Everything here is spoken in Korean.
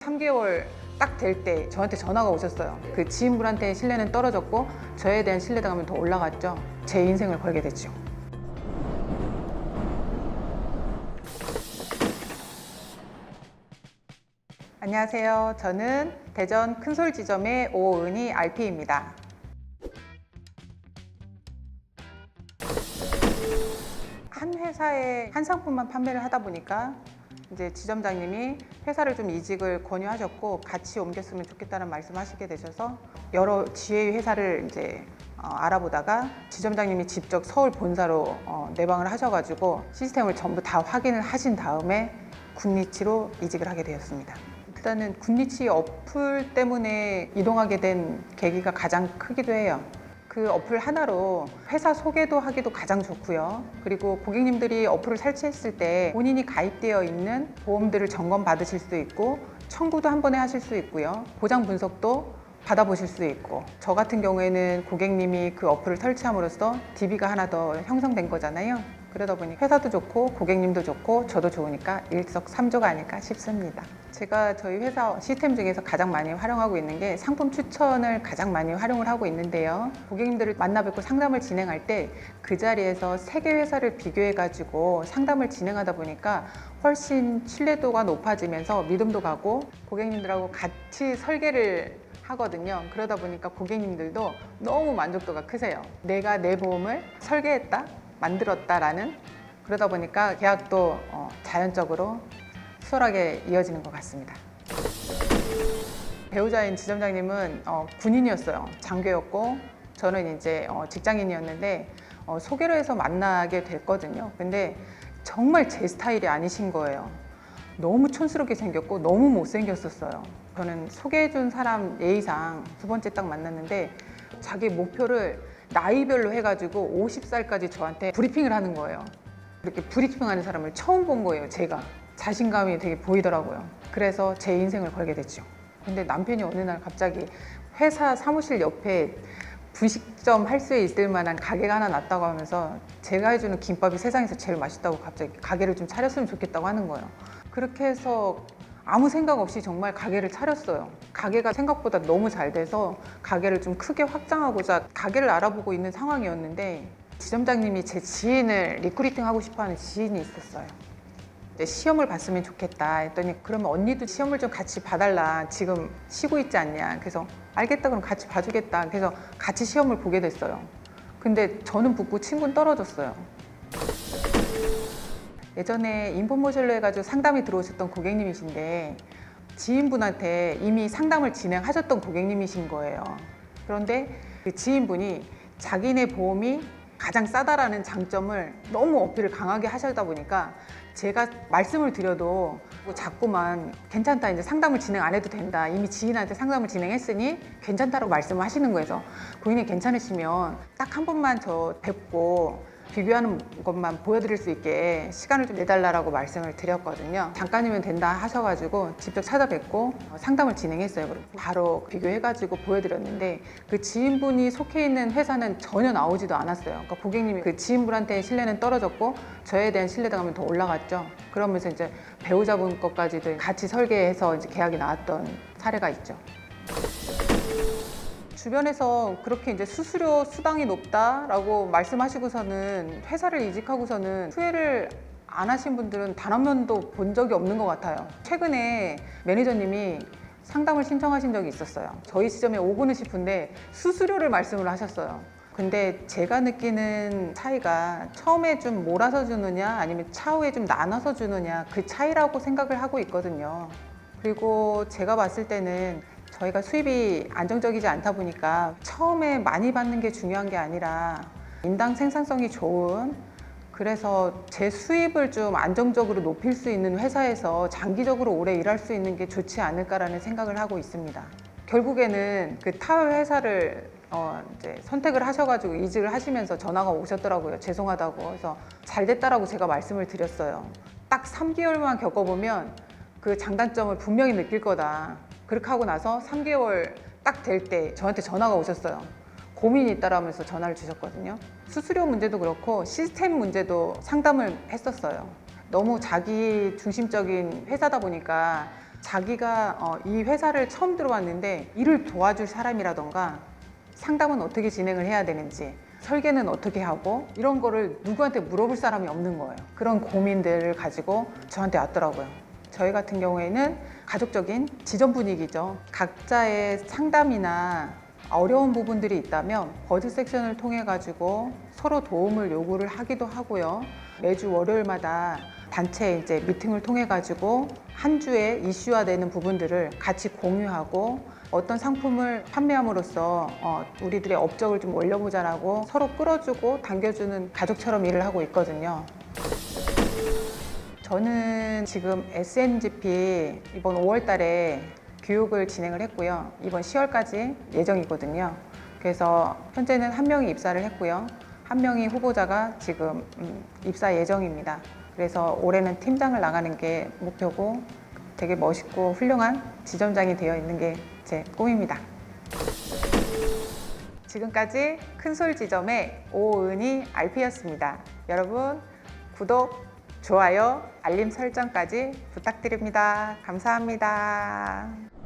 3개월 딱 될 때 저한테 전화가 오셨어요. 그 지인분한테 신뢰는 떨어졌고 저에 대한 신뢰감은 더 올라갔죠. 제 인생을 걸게 됐죠. 안녕하세요. 저는 대전 큰솔지점의 오은희 RP입니다. 한 회사에 한 상품만 판매를 하다 보니까 이제 지점장님이 회사를 좀 이직을 권유하셨고 같이 옮겼으면 좋겠다는 말씀하시게 되셔서 여러 지회의 회사를 이제 알아보다가 지점장님이 직접 서울 본사로 내방을 하셔가지고 시스템을 전부 다 확인을 하신 다음에 굿리치로 이직을 하게 되었습니다. 일단은 굿리치 어플 때문에 이동하게 된 계기가 가장 크기도 해요. 그 어플 하나로 회사 소개도 하기도 가장 좋고요. 그리고 고객님들이 어플을 설치했을 때 본인이 가입되어 있는 보험들을 점검 받으실 수 있고 청구도 한 번에 하실 수 있고요. 보장 분석도 받아보실 수 있고, 저 같은 경우에는 고객님이 그 어플을 설치함으로써 DB가 하나 더 형성된 거잖아요. 그러다 보니 회사도 좋고 고객님도 좋고 저도 좋으니까 일석삼조가 아닐까 싶습니다. 제가 저희 회사 시스템 중에서 가장 많이 활용하고 있는 게 상품 추천을 가장 많이 활용을 하고 있는데요. 고객님들을 만나 뵙고 상담을 진행할 때 그 자리에서 3개 회사를 비교해 가지고 상담을 진행하다 보니까 훨씬 신뢰도가 높아지면서 믿음도 가고 고객님들하고 같이 설계를 하거든요. 그러다 보니까 고객님들도 너무 만족도가 크세요. 내가 내 보험을 설계했다, 만들었다라는, 그러다 보니까 계약도 자연적으로 수월하게 이어지는 것 같습니다. 배우자인 지점장님은 군인이었어요. 장교였고 저는 이제 직장인이었는데 소개로 해서 만나게 됐거든요. 근데 정말 제 스타일이 아니신 거예요. 너무 촌스럽게 생겼고 너무 못생겼었어요. 저는 소개해준 사람 예의상 두 번째 딱 만났는데 자기 목표를 나이별로 해가지고 50살까지 저한테 브리핑을 하는 거예요. 이렇게 브리핑하는 사람을 처음 본 거예요. 제가 자신감이 되게 보이더라고요. 그래서 제 인생을 걸게 됐죠. 근데 남편이 어느 날 갑자기 회사 사무실 옆에 분식점 할 수 있을 만한 가게가 하나 났다고 하면서 제가 해주는 김밥이 세상에서 제일 맛있다고 갑자기 가게를 좀 차렸으면 좋겠다고 하는 거예요. 그렇게 해서 아무 생각 없이 정말 가게를 차렸어요. 가게가 생각보다 너무 잘 돼서 가게를 좀 크게 확장하고자 가게를 알아보고 있는 상황이었는데 지점장님이 제 지인을 리크루팅 하고 싶어하는 지인이 있었어요. 시험을 봤으면 좋겠다 했더니 그러면 언니도 시험을 좀 같이 봐달라, 지금 쉬고 있지 않냐. 그래서 알겠다, 그럼 같이 봐주겠다. 그래서 같이 시험을 보게 됐어요. 근데 저는 붙고 친구는 떨어졌어요. 예전에 인포모셜로 해가지고 상담이 들어오셨던 고객님이신데 지인분한테 이미 상담을 진행하셨던 고객님이신 거예요. 그런데 그 지인분이 자기네 보험이 가장 싸다라는 장점을 너무 어필을 강하게 하시다 보니까 제가 말씀을 드려도 자꾸만 괜찮다, 이제 상담을 진행 안 해도 된다, 이미 지인한테 상담을 진행했으니 괜찮다라고 말씀을 하시는 거여서 고객님 괜찮으시면 딱 한 번만 저 뵙고 비교하는 것만 보여드릴 수 있게 시간을 좀 내달라고 말씀을 드렸거든요. 잠깐이면 된다 하셔가지고 직접 찾아뵙고 상담을 진행했어요. 바로 비교해가지고 보여드렸는데 그 지인분이 속해 있는 회사는 전혀 나오지도 않았어요. 그러니까 고객님이 그 지인분한테 신뢰는 떨어졌고 저에 대한 신뢰감은 더 올라갔죠. 그러면서 이제 배우자분 것까지도 같이 설계해서 이제 계약이 나왔던 사례가 있죠. 주변에서 그렇게 이제 수수료 수당이 높다라고 말씀하시고서는 회사를 이직하고서는 후회를 안 하신 분들은 단 한 번도 본 적이 없는 것 같아요. 최근에 매니저님이 상담을 신청하신 적이 있었어요. 저희 지점에 오고는 싶은데 수수료를 말씀을 하셨어요. 근데 제가 느끼는 차이가 처음에 좀 몰아서 주느냐 아니면 차후에 좀 나눠서 주느냐, 그 차이라고 생각을 하고 있거든요. 그리고 제가 봤을 때는 저희가 수입이 안정적이지 않다 보니까 처음에 많이 받는 게 중요한 게 아니라 인당 생산성이 좋은, 그래서 제 수입을 좀 안정적으로 높일 수 있는 회사에서 장기적으로 오래 일할 수 있는 게 좋지 않을까라는 생각을 하고 있습니다. 결국에는 그 타 회사를 이제 선택을 하셔가지고 이직을 하시면서 전화가 오셨더라고요. 죄송하다고. 그래서 잘 됐다라고 제가 말씀을 드렸어요. 딱 3개월만 겪어보면 그 장단점을 분명히 느낄 거다. 그렇게 하고 나서 3개월 딱 될 때 저한테 전화가 오셨어요. 고민이 있다라면서 전화를 주셨거든요. 수수료 문제도 그렇고 시스템 문제도 상담을 했었어요. 너무 자기 중심적인 회사다 보니까 자기가 이 회사를 처음 들어왔는데 일을 도와줄 사람이라던가 상담은 어떻게 진행을 해야 되는지 설계는 어떻게 하고 이런 거를 누구한테 물어볼 사람이 없는 거예요. 그런 고민들을 가지고 저한테 왔더라고요. 저희 같은 경우에는 가족적인 지점 분위기죠. 각자의 상담이나 어려운 부분들이 있다면 버즈 섹션을 통해 가지고 서로 도움을 요구를 하기도 하고요. 매주 월요일마다 단체 이제 미팅을 통해 가지고 한 주에 이슈화되는 부분들을 같이 공유하고 어떤 상품을 판매함으로써 우리들의 업적을 좀 올려보자라고 서로 끌어주고 당겨주는 가족처럼 일을 하고 있거든요. 저는 지금 SNGP 이번 5월 달에 교육을 진행을 했고요. 이번 10월까지 예정이거든요. 그래서 현재는 한 명이 입사를 했고요. 한 명이 후보자가 지금 입사 예정입니다. 그래서 올해는 팀장을 나가는 게 목표고 되게 멋있고 훌륭한 지점장이 되어 있는 게 제 꿈입니다. 지금까지 큰솔 지점의 오은희 RP였습니다. 여러분 구독, 좋아요, 알림 설정까지 부탁드립니다. 감사합니다.